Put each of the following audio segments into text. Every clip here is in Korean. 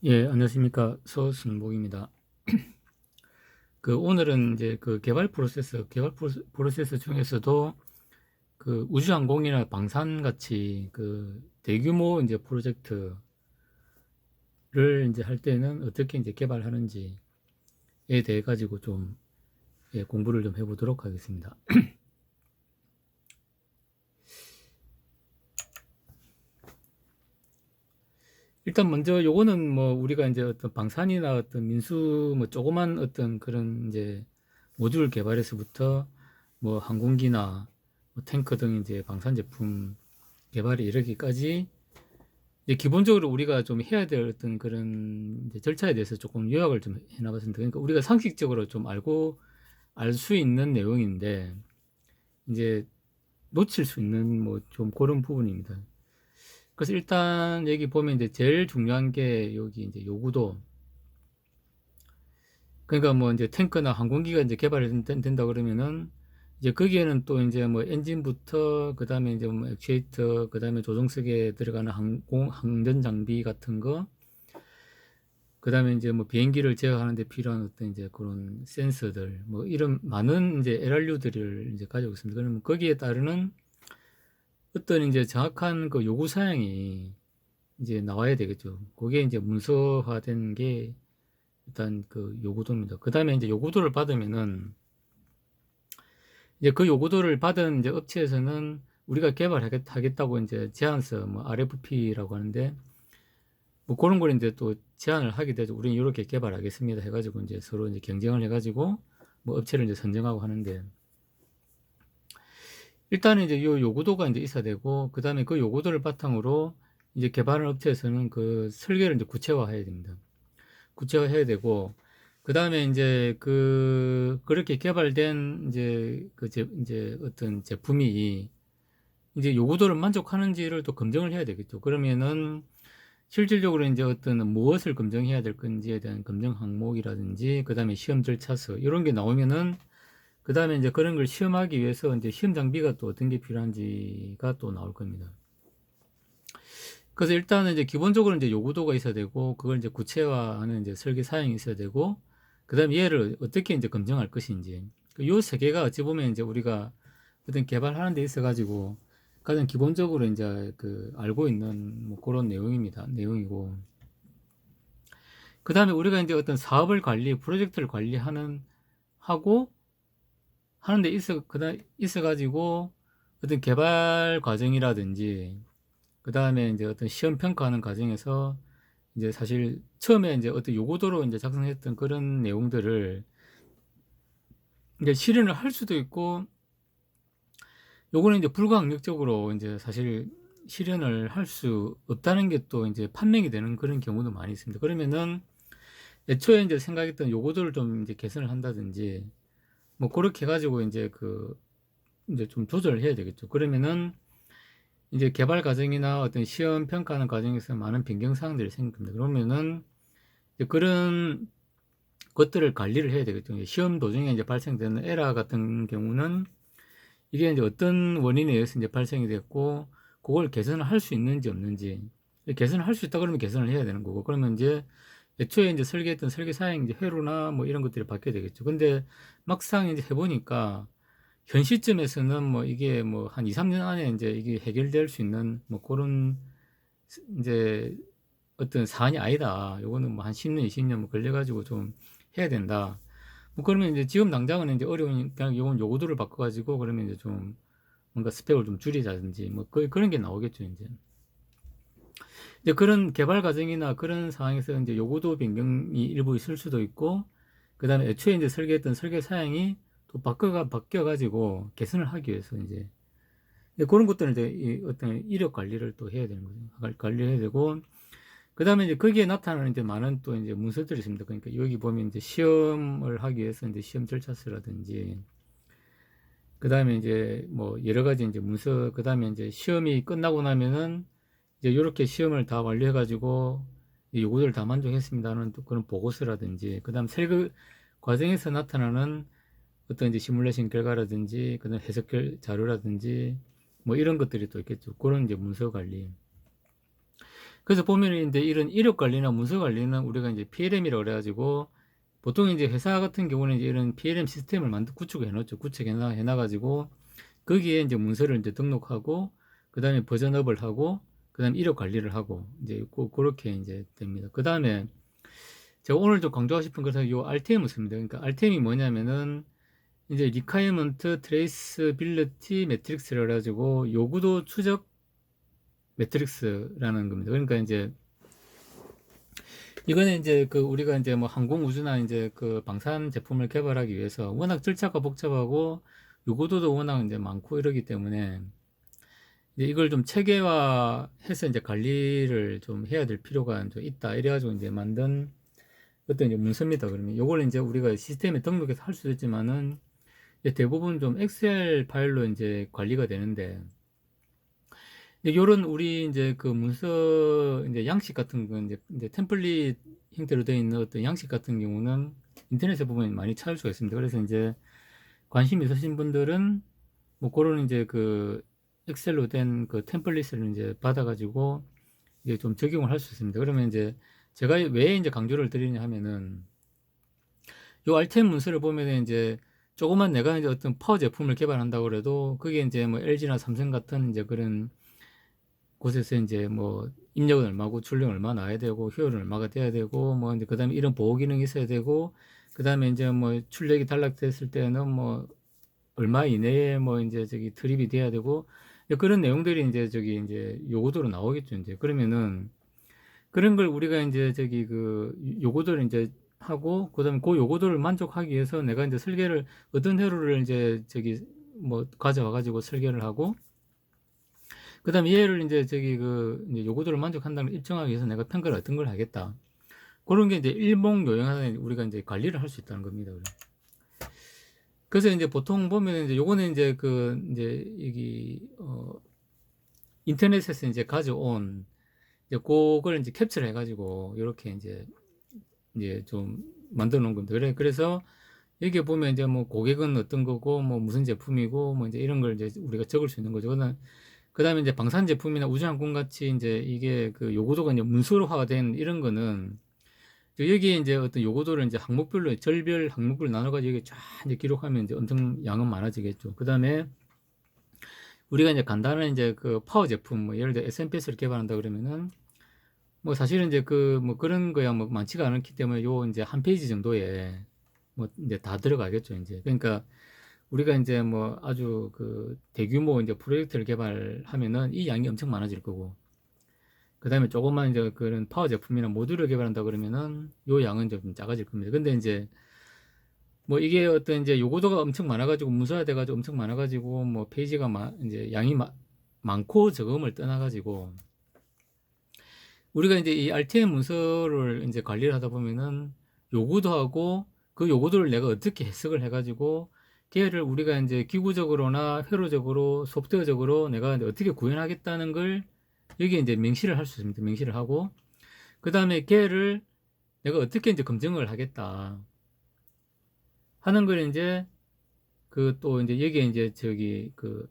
예, 안녕하십니까. 서승복입니다. 오늘은 이제 개발 프로세스 중에서도 우주항공이나 방산 같이 대규모 이제 프로젝트를 이제 할 때는 어떻게 이제 개발하는지에 대해 가지고 좀 공부를 좀 해보도록 하겠습니다. 일단 먼저 요거는 뭐 우리가 이제 어떤 방산이나 어떤 민수 뭐 조그만 어떤 그런 이제 모듈 개발에서부터 뭐 항공기나 뭐 탱크 등 이제 방산 제품 개발에 이르기까지 이제 기본적으로 우리가 좀 해야 될 어떤 그런 이제 절차에 대해서 조금 요약을 좀 해놔봤습니다. 그러니까 우리가 상식적으로 좀 알고 알 수 있는 내용인데 이제 놓칠 수 있는 뭐 좀 그런 부분입니다. 그래서 일단 여기 보면 이제 제일 중요한 게 여기 이제 요구도. 그러니까 뭐 이제 탱크나 항공기가 이제 개발이 된다 그러면은 이제 거기에는 또 이제 뭐 엔진부터 그다음에 이제 뭐 액추에이터 그다음에 조종석에 들어가는 항전 장비 같은 거 그다음에 이제 뭐 비행기를 제어하는 데 필요한 어떤 이제 그런 센서들 뭐 이런 많은 이제 LRU들을 이제 가지고 있습니다. 그러면 거기에 따르는 어떤 이제 정확한 그 요구 사항이 이제 나와야 되겠죠. 그게 이제 문서화된 게 일단 그 요구도입니다. 그 다음에 이제 요구도를 받으면은 이제 그 요구도를 받은 이제 업체에서는 우리가 개발하겠다고 이제 제안서 뭐 RFP라고 하는데 뭐 그런 걸 이제 또 제안을 하게 되죠. 우리는 이렇게 개발하겠습니다 해가지고 이제 서로 이제 경쟁을 해가지고 뭐 업체를 이제 선정하고 하는데 일단은 이제 요 요구도가 이제 있어야 되고 그 다음에 그 요구도를 바탕으로 이제 개발하는 업체에서는 그 설계를 이제 구체화해야 됩니다. 구체화해야 되고 그 다음에 이제 그렇게 개발된 이제 어떤 제품이 이제 요구도를 만족하는지를 또 검증을 해야 되겠죠. 그러면은 실질적으로 이제 어떤 무엇을 검증해야 될 건지에 대한 검증 항목이라든지 그 다음에 시험 절차서 이런 게 나오면은 그 다음에 이제 그런 걸 시험하기 위해서 이제 시험 장비가 또 어떤 게 필요한지가 또 나올 겁니다. 그래서 일단은 이제 기본적으로 이제 요구도가 있어야 되고 그걸 이제 구체화하는 이제 설계 사양이 있어야 되고 그다음에 얘를 어떻게 이제 검증할 것인지 요 세 개가 어찌 보면 이제 우리가 어떤 개발하는 데 있어 가지고 가장 기본적으로 이제 알고 있는 뭐 그런 내용이고 그다음에 우리가 이제 어떤 사업을 프로젝트를 관리하는 하고 하는 데 있어 가지고 어떤 개발 과정이라든지 그다음에 이제 어떤 시험 평가하는 과정에서 이제 사실 처음에 이제 어떤 요구도로 이제 작성했던 그런 내용들을 이제 실현을 할 수도 있고 요거는 이제 불가항력적으로 이제 사실 실현을 할 수 없다는 게 또 이제 판명이 되는 그런 경우도 많이 있습니다. 그러면은 애초에 이제 생각했던 요구도를 좀 이제 개선을 한다든지 뭐 그렇게 해가지고 이제 좀 조절을 해야 되겠죠. 그러면은 이제 개발 과정이나 어떤 시험 평가하는 과정에서 많은 변경 사항들이 생깁니다. 그러면은 이제 그런 것들을 관리를 해야 되겠죠. 시험 도중에 이제 발생되는 에러 같은 경우는 이게 이제 어떤 원인에 의해서 이제 발생이 됐고, 그걸 개선을 할 수 있는지 없는지. 개선을 할 수 있다 그러면 개선을 해야 되는 거고, 그러면 이제 애초에 이제 설계했던 설계 사양 이제 회로나 뭐 이런 것들이 바뀌어야 되겠죠. 근데 막상 이제 해보니까 현 시점에서는 뭐 이게 뭐 한 2, 3년 안에 이제 이게 해결될 수 있는 뭐 그런 이제 어떤 사안이 아니다. 요거는 뭐 한 10년, 20년 뭐 걸려가지고 좀 해야 된다. 뭐 그러면 이제 지금 당장은 이제 어려우니까 요건 요구도를 바꿔가지고 그러면 이제 좀 뭔가 스펙을 좀 줄이자든지 뭐 그런 게 나오겠죠, 이제. 이제 그런 개발 과정이나 그런 상황에서 이제 요구도 변경이 일부 있을 수도 있고, 그 다음에 애초에 이제 설계했던 설계 사양이 또 바뀌어가지고 개선을 하기 위해서 이제 그런 것들은 이제 어떤 이력 관리를 또 해야 되는 거죠. 관리해야 되고, 그 다음에 이제 거기에 나타나는 이제 많은 또 이제 문서들이 있습니다. 그러니까 여기 보면 이제 시험을 하기 위해서 이제 시험 절차서라든지, 그 다음에 이제 뭐 여러 가지 이제 문서, 그 다음에 이제 시험이 끝나고 나면은 이제 이렇게 시험을 다 완료해가지고 요구를 다 만족했습니다는 또 그런 보고서라든지, 그 다음 설계 과정에서 나타나는 어떤 이제 시뮬레이션 결과라든지, 그 다음 해석 자료라든지, 뭐 이런 것들이 또 있겠죠. 그런 이제 문서 관리. 그래서 보면은 이제 이런 이력 관리나 문서 관리는 우리가 이제 PLM이라고 그래가지고 보통 이제 회사 같은 경우는 이제 이런 PLM 시스템을 구축해 놓죠. 해놔가지고 거기에 이제 문서를 이제 등록하고 그 다음에 버전업을 하고 그 다음에 이력 관리를 하고 이제 그렇게 이제 됩니다. 그 다음에 제가 오늘 좀 강조하고 싶은 것은 요 RTM 문서입니다. 그러니까 RTM이 뭐냐면은 이제 Requirement Traceability Matrix라고 해가지고 요구도 추적 매트릭스라는 겁니다. 그러니까 이제 이거는 이제 그 우리가 이제 뭐 항공 우주나 이제 그 방산 제품을 개발하기 위해서 워낙 절차가 복잡하고 요구도도 워낙 이제 많고 이러기 때문에 이제 이걸 좀 체계화해서 이제 관리를 좀 해야 될 필요가 좀 있다. 이래가지고 이제 만든 어떤 이제 문서입니다. 그러면 요걸 이제 우리가 시스템에 등록해서 할 수도 있지만은 대부분 좀 엑셀 파일로 이제 관리가 되는데 요런 우리 이제 그 문서 이제 양식 같은 거 이제 템플릿 형태로 되어 있는 어떤 양식 같은 경우는 인터넷에 보면 많이 찾을 수가 있습니다. 그래서 이제 관심 있으신 분들은 뭐 그런 이제 그 엑셀로 된 그 템플릿을 이제 받아가지고 이게 좀 적용을 할 수 있습니다. 그러면 이제 제가 왜 이제 강조를 드리냐 하면은 요 RTM 문서를 보면은 이제 조그만 내가 이제 어떤 파워 제품을 개발한다고 그래도 그게 이제 뭐 LG나 삼성 같은 이제 그런 곳에서 이제 뭐 입력은 얼마고 출력은 얼마 나야 되고 효율은 얼마가 돼야 되고 뭐 이제 그다음에 이런 보호 기능이 있어야 되고 그다음에 이제 뭐 출력이 단락됐을 때는 뭐 얼마 이내에 뭐 이제 저기 트립이 돼야 되고 그런 내용들이 이제 저기 이제 요구도로 나오겠죠. 이제 그러면은 그런 걸 우리가 이제 저기 그 요구도를 이제 하고 그다음에 그 요구도를 만족하기 위해서 내가 이제 설계를 어떤 회로를 이제 저기 뭐 가져와 가지고 설계를 하고 그다음에 얘를 이제 저기 그 이제 요구도를 만족한다는 걸 입증하기 위해서 내가 평가를 어떤 걸 하겠다. 그런 게 이제 일목요연하게 우리가 이제 관리를 할 수 있다는 겁니다. 그래서 이제 보통 보면 이제 요거는 이제 그 이제 여기 인터넷에서 이제 가져온 이제 그걸 이제 캡처를 해가지고 이렇게 이제 좀 만들어 놓은 겁니다. 그래서 여기 보면 이제 뭐 고객은 어떤 거고 뭐 무슨 제품이고 뭐 이제 이런 걸 이제 우리가 적을 수 있는 거죠. 그 다음에 이제 방산 제품이나 우주항공 같이 이제 이게 그 요구도가 이제 문서로화가 된 이런 거는 여기에 이제 어떤 요구도를 이제 항목별로 절별 항목별로 나눠가지고 여기 쫙 이제 기록하면 이제 엄청 양은 많아지겠죠. 그 다음에 우리가 이제 간단한 이제 그 파워 제품 뭐 예를 들어 SMPS를 개발한다 그러면은 뭐 사실은 이제 그 뭐 그런 거야 뭐 많지가 않기 때문에 요 이제 한 페이지 정도에 뭐 이제 다 들어가겠죠. 이제 그러니까 우리가 이제 뭐 아주 그 대규모 이제 프로젝트를 개발하면은 이 양이 엄청 많아질 거고, 그 다음에 조금만 이제 그런 파워 제품이나 모듈을 개발한다 그러면은 요 양은 좀 작아질 겁니다. 근데 이제 뭐 이게 어떤 이제 요구도가 엄청 많아가지고 문서화 돼가지고 엄청 많아가지고 뭐 페이지가 이제 양이 많고 적음을 떠나가지고 우리가 이제 이 RTM 문서를 이제 관리를 하다 보면은 요구도하고 그 요구도를 내가 어떻게 해석을 해가지고 걔를 우리가 이제 기구적으로나 회로적으로 소프트웨어적으로 내가 이제 어떻게 구현하겠다는 걸 여기에 이제 명시를 할 수 있습니다. 명시를 하고 그 다음에 걔를 내가 어떻게 이제 검증을 하겠다 하는 걸 이제 그 또 이제 여기에 이제 저기 그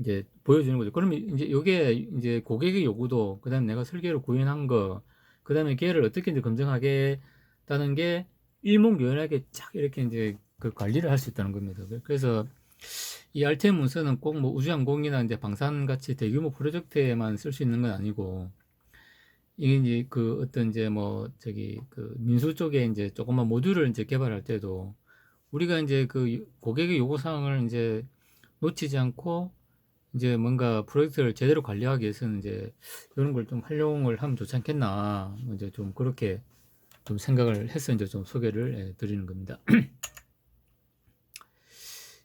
이제 보여주는 거죠. 그러면 이제 요게 이제 고객의 요구도, 그 다음에 내가 설계로 구현한 거, 그 다음에 걔를 어떻게 이제 검증하겠다는 게 일목요연하게 쫙 이렇게 이제 그 관리를 할 수 있다는 겁니다. 그래서 이 RTM 문서는 꼭 뭐 우주항공이나 이제 방산 같이 대규모 프로젝트에만 쓸 수 있는 건 아니고, 이게 이제 그 어떤 이제 뭐 저기 그 민수 쪽에 이제 조그만 모듈을 이제 개발할 때도 우리가 이제 그 고객의 요구사항을 이제 놓치지 않고 이제 뭔가 프로젝트를 제대로 관리하기 위해서는 이제 이런 걸 좀 활용을 하면 좋지 않겠나 이제 좀 그렇게 좀 생각을 해서 이제 좀 소개를 드리는 겁니다.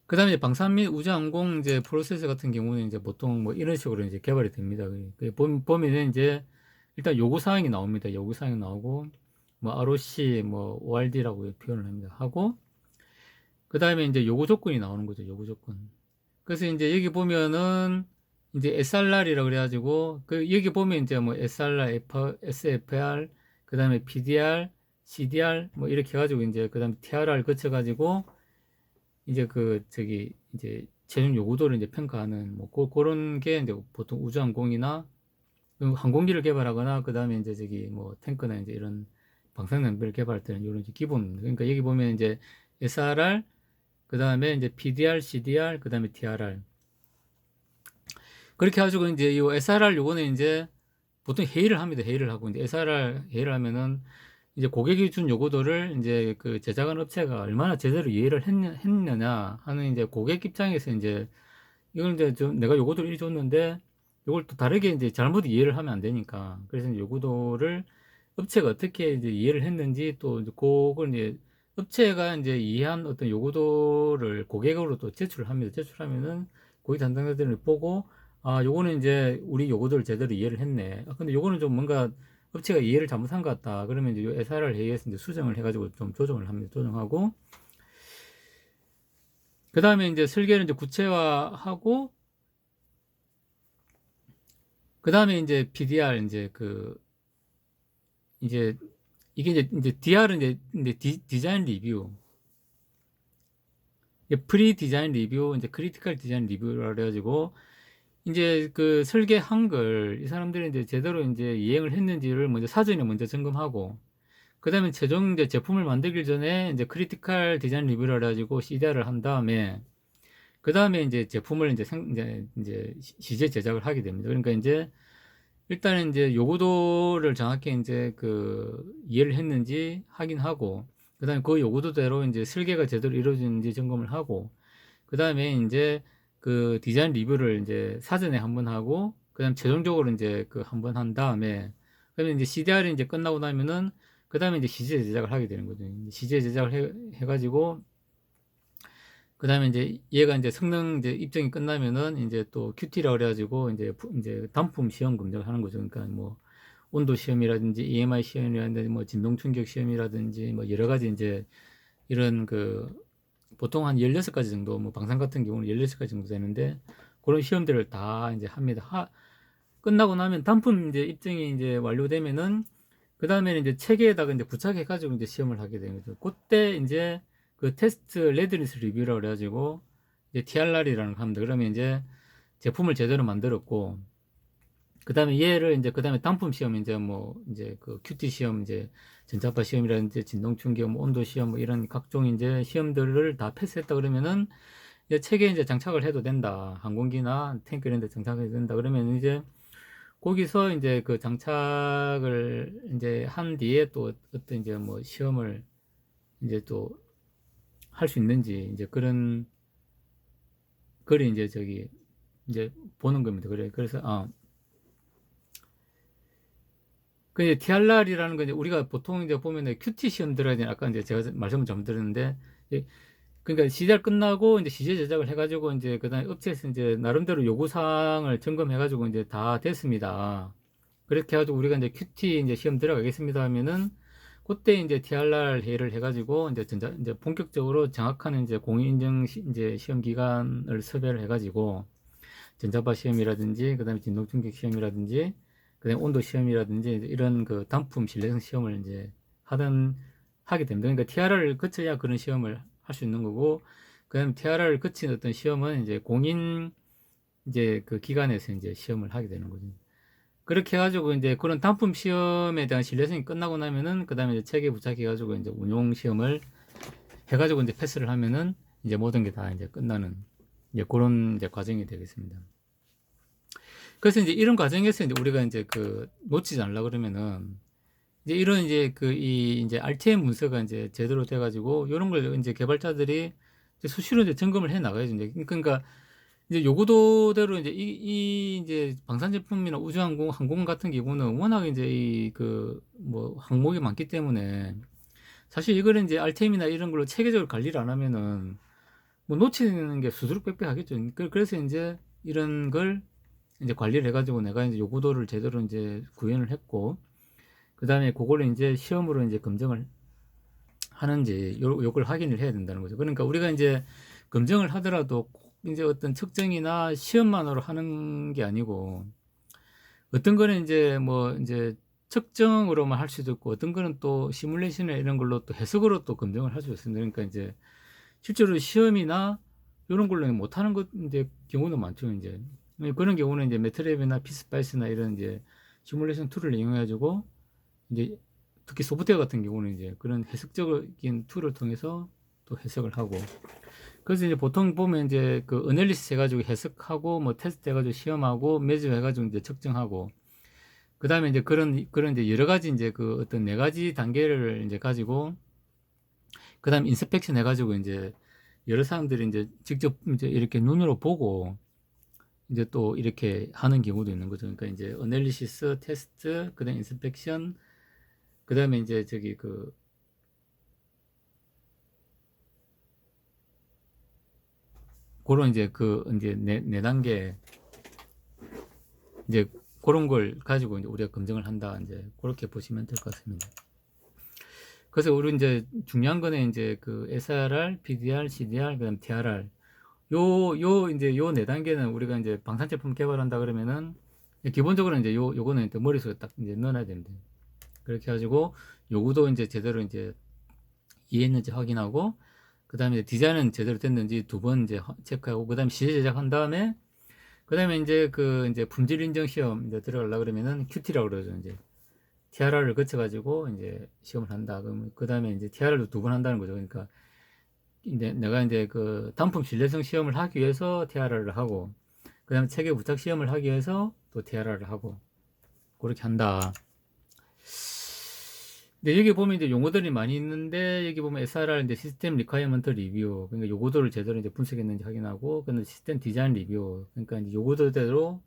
그 다음에 방산 및 우주항공 이제 프로세스 같은 경우는 이제 보통 뭐 이런 식으로 이제 개발이 됩니다. 보면은 이제 일단 요구사항이 나옵니다. 요구사항이 나오고 뭐 ROC 뭐 ORD라고 표현을 합니다. 하고 그 다음에 이제 요구 조건이 나오는 거죠. 요구 조건. 그래서 이제 여기 보면은 이제 SRR이라고 그래가지고 그 여기 보면 이제 뭐 SRR, SFR, 그 다음에 PDR, CDR 뭐 이렇게 해가지고 이제 그 다음에 TRR 거쳐가지고 이제 그 저기 이제 최종 요구도를 이제 평가하는 뭐 그런 게 이제 보통 우주항공이나 항공기를 개발하거나 그 다음에 이제 저기 뭐 탱크나 이제 이런 방사능 장비를 개발할 때는 이런 기본, 그러니까 여기 보면 이제 SRR, 그 다음에 이제 PDR, CDR, 그 다음에 TRR. 그렇게 해가지고 이제 이 SRR 요거는 이제 보통 회의를 합니다. 회의를 하고 이제 SRR 회의를 하면은 이제 고객이 준 요구도를 이제 그 제작한 업체가 얼마나 제대로 이해를 했느냐 하는 이제 고객 입장에서 이제 이걸 이제 좀 내가 요구도를 이리 줬는데 이걸 또 다르게 이제 잘못 이해를 하면 안 되니까 그래서 이제 요구도를 업체가 어떻게 이제 이해를 했는지 또 이제 그걸 이제 업체가 이제 이해한 어떤 요구도를 고객으로 또 제출을 합니다. 제출하면은 고객 담당자들이 보고 아 요거는 이제 우리 요구도를 제대로 이해를 했네. 아 근데 요거는 좀 뭔가 업체가 이해를 잘못한 것 같다. 그러면 이제 요 SRR 회의에서 이제 수정을 해가지고 좀 조정을 합니다. 조정하고 그 다음에 이제 설계를 이제 구체화하고 그 다음에 이제 PDR 이제 그 이제 이게 이제 DR은 이제 디자인 리뷰, 프리 디자인 리뷰, 이제 크리티컬 디자인 리뷰라 그래가지고 이제 그 설계 한글 이 사람들이 이제 제대로 이제 이행을 했는지를 먼저 사전에 먼저 점검하고 그 다음에 최종 이제 제품을 만들기 전에 이제 크리티컬 디자인 리뷰를 해가지고 CDR을 한 다음에 그 다음에 이제 제품을 이제 시제 제작을 하게 됩니다. 그러니까 이제 일단은 이제 요구도를 정확히 이제 그 이해를 했는지 확인하고 그다음에 그 요구도대로 이제 설계가 제대로 이루어지는지 점검을 하고 그다음에 이제 그 디자인 리뷰를 이제 사전에 한번 하고 그다음 최종적으로 이제 그 한번 한 다음에 그러면 이제 CDR이 이제 끝나고 나면은 그다음에 이제 시제 제작을 하게 되는 거죠. 시제 제작을 해가지고 그다음에 이제 얘가 이제 성능 이제 입증이 끝나면은 이제 또 QT라고 그래가지고 이제 단품 시험 검증을 하는 거죠. 그러니까 뭐 온도 시험이라든지 EMI 시험이라든지 뭐 진동 충격 시험이라든지 뭐 여러 가지 이제 이런 그 보통 한 16가지 정도 뭐 방산 같은 경우는 16가지 정도 되는데 그런 시험들을 다 이제 합니다. 끝나고 나면 단품 이제 입증이 이제 완료되면은 그 다음에는 이제 체계에다가 이제 부착해 가지고 이제 시험을 하게 되는 거죠. 그때 이제 그 테스트 레드니스 리뷰라고 그래가지고 이제 TRR이라는 거 합니다. 그러면 이제 제품을 제대로 만들었고 그 다음에 얘를 이제 그 다음에 단품 시험 이제 뭐 이제 그 QT 시험 이제 전자파 시험이라든지 진동 충격 뭐 온도 시험 뭐 이런 각종 이제 시험들을 다 패스했다 그러면은 이제 체계에 이제 장착을 해도 된다. 항공기나 탱크 이런 데 장착해도 된다. 그러면 이제 거기서 이제 그 장착을 이제 한 뒤에 또 어떤 이제 뭐 시험을 이제 또 할 수 있는지 이제 그런 걸 이제 저기 이제 보는 겁니다. 그래 그래서 그 이제 TRR이라는 건 이제 우리가 보통 이제 보면은 QT 시험 들어야 되는 아까 이제 제가 말씀을 좀 드렸는데 그러니까 시절 끝나고 이제 시제 제작을 해가지고 이제 그다음에 업체에서 이제 나름대로 요구 사항을 점검해가지고 이제 다 됐습니다. 그렇게 해가지고 우리가 이제 QT 이제 시험 들어가겠습니다 하면은 그때 이제 TRR 회의를 해가지고 이제 본격적으로 정확한 이제 공인인증 이제 시험 기간을 섭외를 해가지고 전자파 시험이라든지 그다음에 진동충격 시험이라든지 그다음에 온도 시험이라든지 이런 그 단품 신뢰성 시험을 이제 하게 됩니다. 그러니까 TRR을 거쳐야 그런 시험을 할 수 있는 거고 그다음에 TRR을 거친 어떤 시험은 이제 공인 이제 그 기관에서 이제 시험을 하게 되는 거죠. 그렇게 해가지고 이제 그런 단품 시험에 대한 신뢰성이 끝나고 나면은 그 다음에 이제 체계 부착해가지고 이제 운용 시험을 해가지고 이제 패스를 하면은 이제 모든 게 다 이제 끝나는 이제 그런 이제 과정이 되겠습니다. 그래서 이제 이런 과정에서 이제 우리가 이제 그 놓치지 않으려 그러면은 이제 이런 이제 그 이 이제 RTM 문서가 이제 제대로 돼가지고 이런 걸 이제 개발자들이 이제 수시로 이제 점검을 해 나가야죠. 이제 그러니까 이제 요구도대로 이제 이 이제 방산 제품이나 항공 같은 경우는 워낙 이제 이 그 뭐 항목이 많기 때문에 사실 이거는 이제 RTM이나 이런 걸로 체계적으로 관리를 안 하면은 뭐 놓치는 게 수두룩빽빽하겠죠. 그래서 이제 이런 걸 이제 관리를 해가지고 내가 이제 요구도를 제대로 이제 구현을 했고 그 다음에 그거를 이제 시험으로 이제 검증을 하는지 요걸 확인을 해야 된다는 거죠. 그러니까 우리가 이제 검증을 하더라도 꼭 이제 어떤 측정이나 시험만으로 하는 게 아니고 어떤 거는 이제 뭐 이제 측정으로만 할 수도 있고 어떤 거는 또 시뮬레이션이나 이런 걸로 또 해석으로 또 검증을 할 수 있습니다. 그러니까 이제 실제로 시험이나 이런 걸로 못 하는 것 이제 경우는 많죠. 이제 그런 경우는 이제 매트랩이나 피스파이스나 이런 이제 시뮬레이션 툴을 이용해가지고 이제 특히 소프트웨어 같은 경우는 이제 그런 해석적인 툴을 통해서 또 해석을 하고, 그래서 이제 보통 보면 이제 그 어널리시스 해가지고 해석하고 뭐 테스트 해가지고 시험하고 매저 해가지고 이제 측정하고, 그 다음에 이제 그런 이제 여러 가지 이제 그 어떤 네 가지 단계를 이제 가지고, 그 다음 인스펙션 해가지고 이제 여러 사람들이 이제 직접 이제 이렇게 눈으로 보고 이제 또 이렇게 하는 경우도 있는 거죠. 그러니까 이제 어널리시스, 테스트, 그 다음 인스펙션, 그 다음에 이제 저기 그 그런 이제 그 이제 네 단계 이제 그런 걸 가지고 이제 우리가 검증을 한다, 이제 그렇게 보시면 될 것 같습니다. 그래서 우리 이제 중요한 거는 이제 그 SRR, PDR, CDR, 그다음 TRR, 이제 요 네 단계는 우리가 이제 방산 제품 개발한다 그러면은 기본적으로 이제 요거는 이제 머릿속에 딱 이제 넣어놔야 됩니다. 그렇게 해가지고 요구도 이제 제대로 이제 이해했는지 확인하고, 그 다음에 디자인은 제대로 됐는지 두 번 이제 체크하고, 그 다음에 시제 제작한 다음에, 그 다음에 이제 그 이제 품질 인정 시험 이제 들어가려고 그러면은 QT라고 그러죠. 이제 TRR을 거쳐가지고 이제 시험을 한다. 그러면 그 다음에 이제 TRR도 두 번 한다는 거죠. 그러니까 이제 내가 이제 그 단품 신뢰성 시험을 하기 위해서 TRR을 하고, 그 다음에 체계 부착 시험을 하기 위해서 또 TRR을 하고, 그렇게 한다. 근데 여기 보면 이제 용어들이 많이 있는데, 여기 보면 SRR 이제 시스템 리콰이어먼트 리뷰, 그러니까 요거들을 제대로 이제 분석했는지 확인하고, 그다음 시스템 디자인 리뷰, 그러니까 이제 요거들대로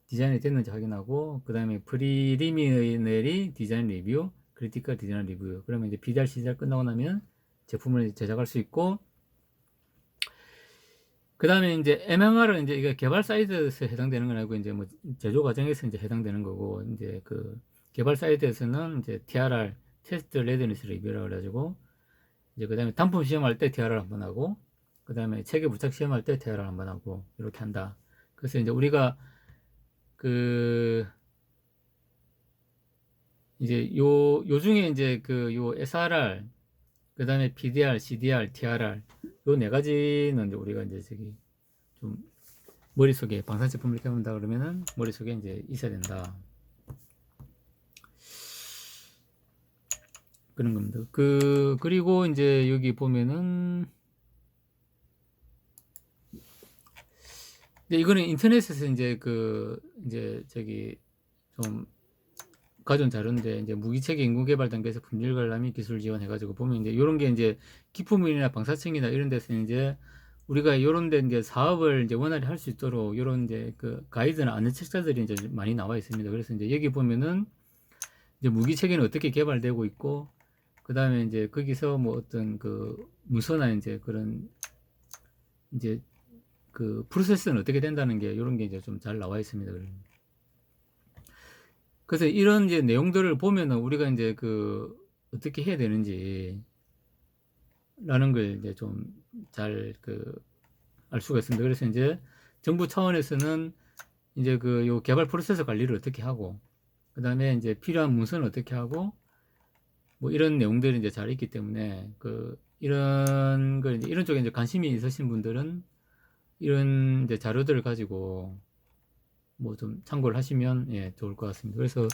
디자인이 됐는지 확인하고, 그 다음에 프리리미너리 디자인 리뷰, 크리티컬 디자인 리뷰. 그러면 이제 BDR, CDR 끝나고 나면 제품을 제작할 수 있고, 그 다음에 이제 MMR은 이제 이게 개발 사이드에서 해당되는 건 아니고, 이제 뭐 제조 과정에서 이제 해당되는 거고, 이제 그 개발 사이드에서는 이제 TRR, 테스트 레디니스 리뷰라고 해가지고, 이제 그 다음에 단품 시험할 때 TRR 한번 하고, 그 다음에 체계 부착 시험할 때 TRR 한번 하고, 이렇게 한다. 그래서 이제 우리가 그 이제 요 중에 이제 그 요 SRR, 그 다음에 PDR, CDR, TRR, 요 네 가지는 이제 우리가 이제 저기 좀 머릿속에 방산제품을 이렇게 한다 그러면은 머릿속에 이제 있어야 된다. 그런 겁니다. 그리고 이제 여기 보면은, 근데 이거는 인터넷에서 이제 이제 저기 좀 가져온 자료인데, 이제 무기체계 연구개발 단계에서 품질 관람 및 기술 지원해가지고 보면 이제 이런 게 이제 기품이나 방사청이나 이런 데서 이제 우리가 이런 데 이제 사업을 이제 원활히 할 수 있도록 이런 이제 그 가이드나 안내 책자들이 이제 많이 나와 있습니다. 그래서 이제 여기 보면은 이제 무기체계는 어떻게 개발되고 있고, 그 다음에 이제 거기서 뭐 어떤 그 문서나 이제 그런 이제 그 프로세스는 어떻게 된다는 게 이런 게 이제 좀 잘 나와 있습니다. 그래서 이런 이제 내용들을 보면은 우리가 이제 그 어떻게 해야 되는지 라는 걸 이제 좀 잘 알 수가 있습니다. 그래서 이제 정부 차원에서는 이제 그 요 개발 프로세스 관리를 어떻게 하고, 그 다음에 이제 필요한 문서는 어떻게 하고, 뭐 이런 내용들이 이제 잘 있기 때문에 이런 걸 이제 이런 쪽에 이제 관심이 있으신 분들은 이런 이제 자료들을 가지고 뭐 좀 참고를 하시면 예, 좋을 것 같습니다. 그래서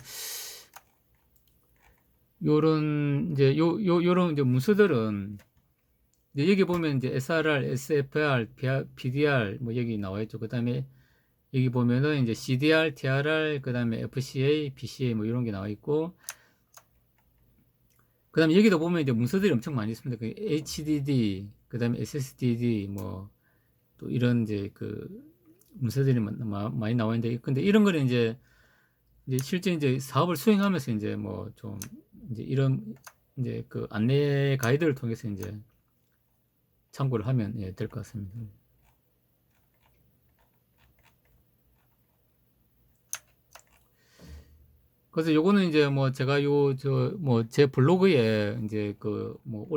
요런 이제 요런 이제 문서들은 이제 여기 보면 이제 SRR, SFR, PDR 뭐 여기 나와 있죠. 그 다음에 여기 보면은 이제 CDR, TRR, 그 다음에 FCA, BCA 뭐 이런 게 나와 있고, 그 다음에 여기도 보면 이제 문서들이 엄청 많이 있습니다. 그 HDD, 그 다음에 SSDD 뭐 또 이런 이제 그 문서들이 많이 나와 있는데, 근데 이런 거는 이제 실제 이제 사업을 수행하면서 이제 뭐 좀 이제 이런 이제 그 안내 가이드를 통해서 이제 참고를 하면 예, 될 것 같습니다. 그래서 요거는 이제 뭐 제가 뭐 제 블로그에 이제 그 뭐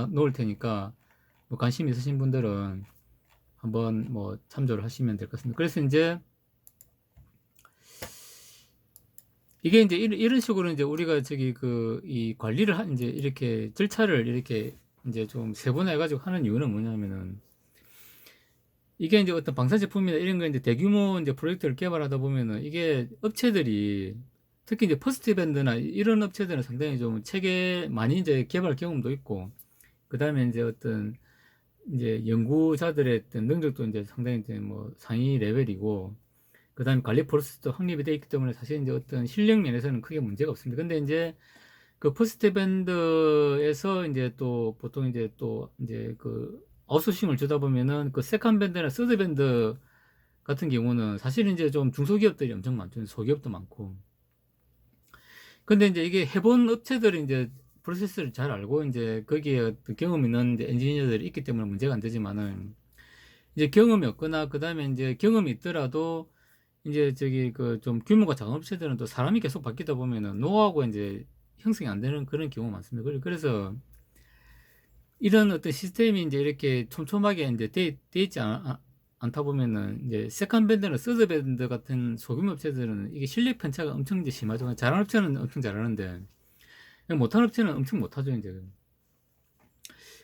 놓을 테니까 뭐 관심 있으신 분들은 한번 뭐 참조를 하시면 될 것 같습니다. 그래서 이제 이게 이제 이런 식으로 이제 우리가 저기 이 관리를 이제 이렇게 절차를 이렇게 이제 좀 세분화해 가지고 하는 이유는 뭐냐면은, 이게 이제 어떤 방산 제품이나 이런 거 이제 대규모 이제 프로젝트를 개발하다 보면은 이게 업체들이 특히 이제 퍼스트 밴드나 이런 업체들은 상당히 좀 체계 많이 이제 개발 경험도 있고, 그 다음에 이제 어떤 이제 연구자들의 어떤 능력도 이제 상당히 이제 뭐 상위 레벨이고, 그 다음에 관리 프로세스도 확립이 되어 있기 때문에 사실 이제 어떤 실력 면에서는 크게 문제가 없습니다. 근데 이제 그 퍼스트 밴드에서 이제 또 보통 이제 또 이제 그 아웃소싱을 주다 보면은 그 세컨 밴드나 서드 밴드 같은 경우는 사실 이제 좀 중소기업들이 엄청 많죠. 소기업도 많고. 근데 이제 이게 해본 업체들이 이제 프로세스를 잘 알고 이제 거기에 어떤 경험 있는 이제 엔지니어들이 있기 때문에 문제가 안 되지만은, 이제 경험이 없거나 그 다음에 이제 경험이 있더라도 이제 저기 그 좀 규모가 작은 업체들은 또 사람이 계속 바뀌다 보면은 노하우가 이제 형성이 안 되는 그런 경우가 많습니다. 그래서 이런 어떤 시스템이 이제 이렇게 촘촘하게 이제 돼 있지 않다 보면은 이제 세컨 밴드나 서드 밴드 같은 소규모 업체들은 이게 실력 편차가 엄청 이제 심하죠. 잘하는 업체는 엄청 잘하는데 못하는 업체는 엄청 못하죠.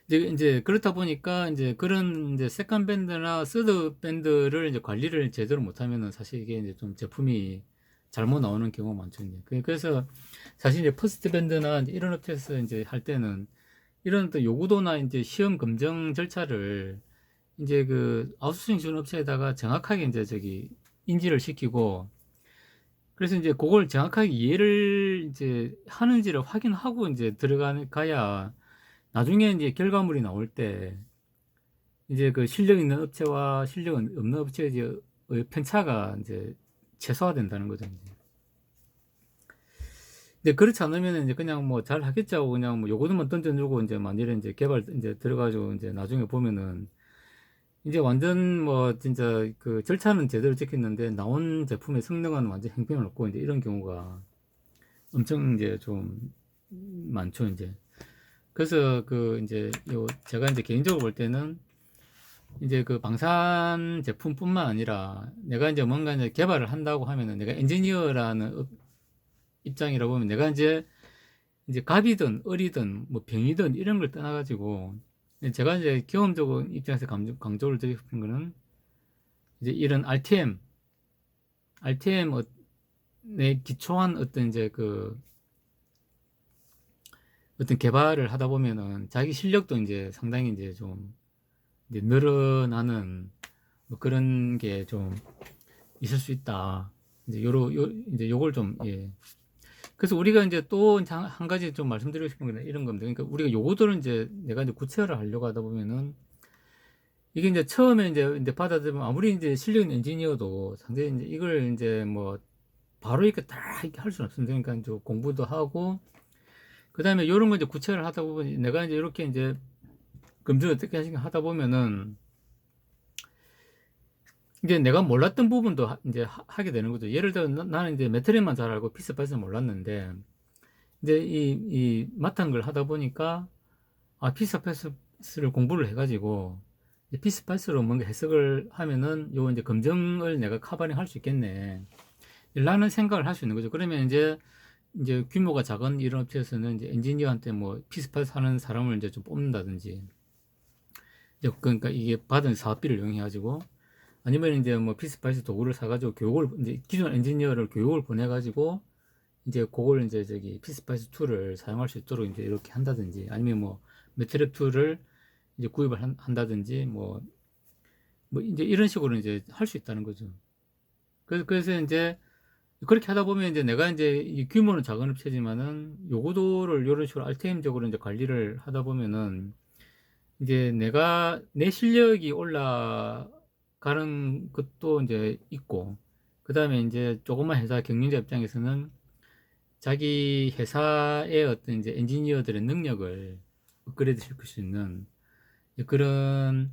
이제 그렇다 보니까 이제 그런 이제 세컨 밴드나 서드 밴드를 이제 관리를 제대로 못하면은 사실 이게 이제 좀 제품이 잘못 나오는 경우가 많죠. 이제 그래서 사실 이제 퍼스트 밴드나 이제 이런 업체에서 이제 할 때는 이런 또 요구도나 이제 시험 검증 절차를 이제 그 아웃소싱 주는 업체에다가 정확하게 이제 저기 인지를 시키고, 그래서 이제 그걸 정확하게 이해를 이제 하는지를 확인하고 이제 가야 나중에 이제 결과물이 나올 때 이제 그 실력 있는 업체와 실력 없는 업체의 편차가 이제 최소화된다는 거죠. 이제. 근데 그렇지 않으면 이제 그냥 뭐 잘 하겠지 하고 그냥 뭐 요거들만 던져주고 이제 만일에 이제 개발 이제 들어가지고 이제 나중에 보면은 이제 완전 뭐 진짜 그 절차는 제대로 지켰는데 나온 제품의 성능은 완전 형편없고 이제 이런 경우가 엄청 이제 좀 많죠. 이제 그래서 그 이제 제가 이제 개인적으로 볼 때는 이제 그 방산 제품뿐만 아니라 내가 이제 뭔가 이제 개발을 한다고 하면은 내가 엔지니어라는 입장이라 보면 내가 이제 갑이든 을이든 뭐 병이든 이런 걸 떠나가지고 제가 이제 경험적인 입장에서 강조를 드리고 싶은 거는 이제 이런 RTM에 기초한 어떤 이제 그 어떤 개발을 하다 보면은 자기 실력도 이제 상당히 이제 좀 이제 늘어나는 뭐 그런 게 좀 있을 수 있다. 이제 이제 요걸 좀, 예. 그래서 우리가 이제 또 한 가지 좀 말씀드리고 싶은 건 이런 겁니다. 그러니까 우리가 요거들은 이제 내가 이제 구체화를 하려고 하다 보면은 이게 이제 처음에 이제 받아들이면 아무리 이제 실력 있는 엔지니어도 상당히 이제 이걸 이제 뭐 바로 이렇게 다 이렇게 할 수는 없습니다. 그러니까 이제 공부도 하고 그 다음에 이런 거 이제 구체화를 하다 보면 내가 이제 이렇게 이제 검증을 어떻게 하다 보면은 이제 내가 몰랐던 부분도 이제 하게 되는 거죠. 예를 들어 나는 이제 메테리얼만 잘 알고 피스파이스는 몰랐는데 이제 이 맡은 걸 하다 보니까 피스파이스를 공부를 해가지고 피스파이스로 뭔가 해석을 하면은 요 이제 검증을 내가 카바링 할 수 있겠네 라는 생각을 할 수 있는 거죠. 그러면 이제 규모가 작은 이런 업체에서는 이제 엔지니어한테 뭐 피스파이스 하는 사람을 이제 좀 뽑는다든지 이제 그러니까 이게 받은 사업비를 이용해가지고 아니면 이제 뭐 피스파이스 도구를 사가지고 이제 기존 엔지니어를 교육을 보내가지고 이제 그걸 이제 저기 피스파이스 툴을 사용할 수 있도록 이제 이렇게 한다든지 아니면 뭐 매트랩 툴을 이제 구입을 한다든지 뭐 이제 이런 식으로 이제 할 수 있다는 거죠. 그래서 이제 그렇게 하다 보면 이제 내가 이제 이 규모는 작은 업체지만은 요구도를 이런 식으로 RTM적으로 이제 관리를 하다 보면은 이제 내가 내 실력이 올라가는 것도 이제 있고 그 다음에 이제 조그만 회사 경영자 입장에서는 자기 회사의 어떤 이제 엔지니어들의 능력을 업그레이드 시킬 수 있는 그런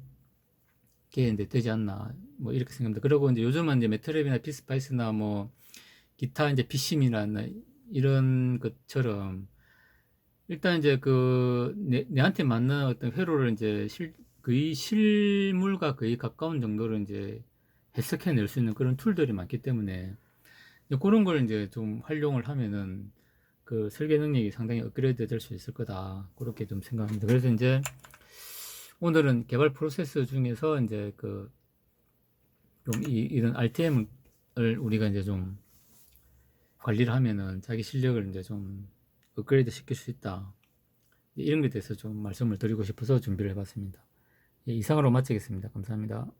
게 이제 되지 않나 뭐 이렇게 생각합니다. 그리고 이제 요즘은 이제 매트랩이나 피스파이스나 뭐 기타 이제 피심이나 이런 것처럼 일단 이제 내한테 맞는 어떤 회로를 이제 거의 실물과 거의 가까운 정도로 이제 해석해낼 수 있는 그런 툴들이 많기 때문에 그런 걸 이제 좀 활용을 하면은 그 설계 능력이 상당히 업그레이드 될 수 있을 거다. 그렇게 좀 생각합니다. 그래서 이제 오늘은 개발 프로세스 중에서 이제 좀 이런 RTM을 우리가 이제 좀 관리를 하면은 자기 실력을 이제 좀 업그레이드 시킬 수 있다. 이런 것에 대해서 좀 말씀을 드리고 싶어서 준비를 해봤습니다. 예, 이상으로 마치겠습니다. 감사합니다.